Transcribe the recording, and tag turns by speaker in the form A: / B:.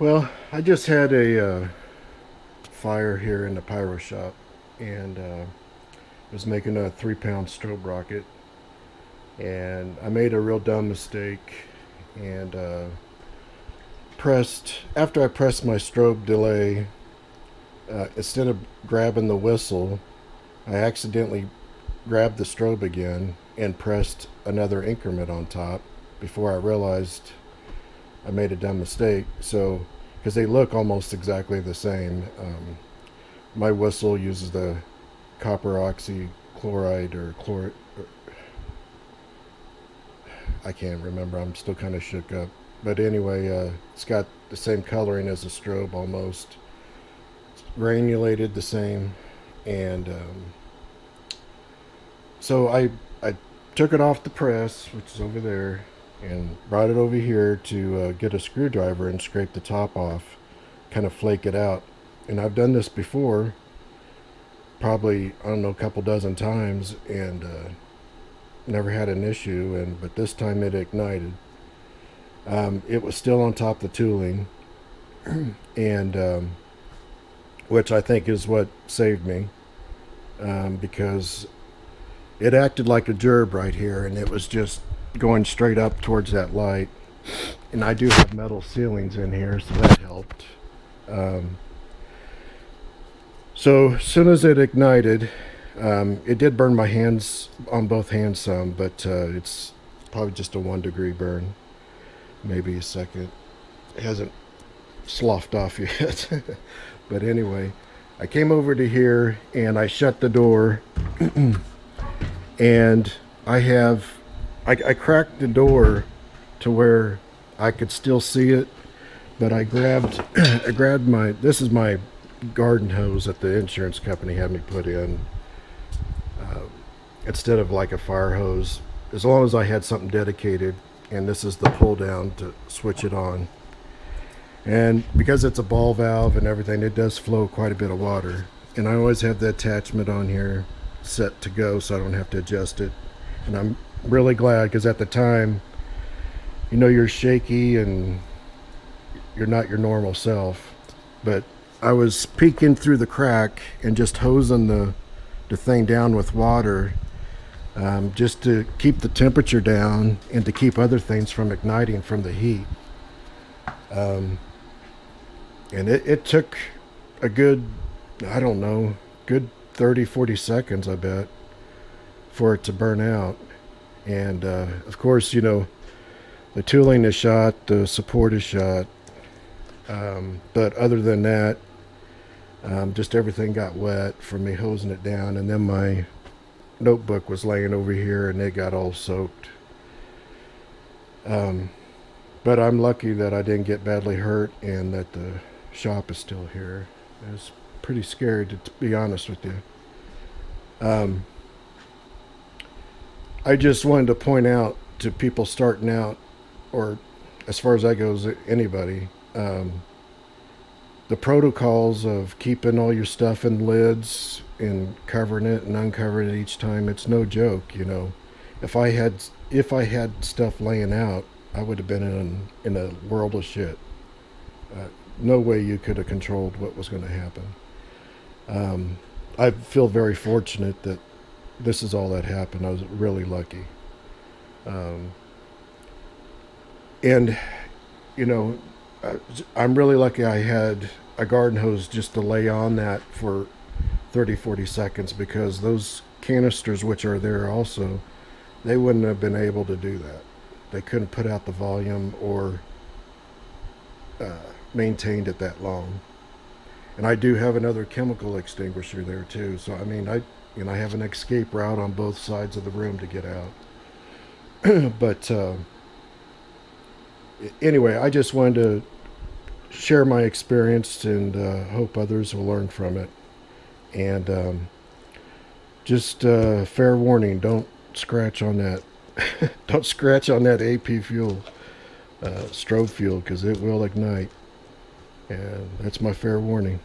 A: Well, I just had a fire here in the pyro shop, and was making a 3 pound strobe rocket, and I made a real dumb mistake, and pressed after I pressed my strobe delay, instead of grabbing the whistle, I accidentally grabbed the strobe again and pressed another increment on top before I realized I made a dumb mistake. So, because they look almost exactly the same. My whistle uses the copper oxychloride or chlor. I can't remember. I'm still kind of shook up. But anyway, it's got the same coloring as a strobe almost. It's granulated the same, and so I took it off the press, which is over there, and brought it over here to get a screwdriver and scrape the top off, kind of flake it out. And I've done this before, probably I don't know a couple dozen times, and never had an issue. And but this time it ignited. It was still on top of the tooling, and which I think is what saved me, because it acted like a gerb right here, and it was just going straight up towards that light. And I do have metal ceilings in here, so that helped. Um, so as soon as it ignited, it did burn my hands on both hands some, but it's probably just a 1 degree burn, maybe a second. It hasn't sloughed off yet. But anyway, I came over to here and I shut the door, and I cracked the door to where I could still see it, but I grabbed I grabbed my this is my garden hose that the insurance company had me put in, uh, instead of like a fire hose, as long as I had something dedicated. And this is the pull down to switch it on, and because it's a ball valve and everything, it does flow quite a bit of water. And I always have the attachment on here set to go so I don't have to adjust it. And I'm really glad, because at the time, you're shaky and you're not your normal self. But I was peeking through the crack and just hosing the thing down with water, just to keep the temperature down and to keep other things from igniting from the heat. Um, and it took a good, I don't know, good 30, 40 seconds, I bet, for it to burn out. And of course, the tooling is shot, the support is shot. But other than that, just everything got wet from me hosing it down. And then my notebook was laying over here and it got all soaked. Um, but I'm lucky that I didn't get badly hurt and that the shop is still here. It was pretty scary, to be honest with you. Um, I just wanted to point out to people starting out, or as far as that goes, anybody, the protocols of keeping all your stuff in lids and covering it and uncovering it each time. It's no joke. If I had stuff laying out, I would have been in a world of shit. No way you could have controlled what was going to happen. I feel very fortunate that this is all that happened. I was really lucky. Um, and, you know, I'm really lucky I had a garden hose just to lay on that for 30, 40 seconds, because those canisters, which are there also, they wouldn't have been able to do that. They couldn't put out the volume or uh, maintained it that long. And I do have another chemical extinguisher there too. So I mean, I have an escape route on both sides of the room to get out. But anyway, I just wanted to share my experience, and hope others will learn from it. And just fair warning: don't scratch on that. Don't scratch on that AP fuel, strobe fuel, because it will ignite. And that's my fair warning.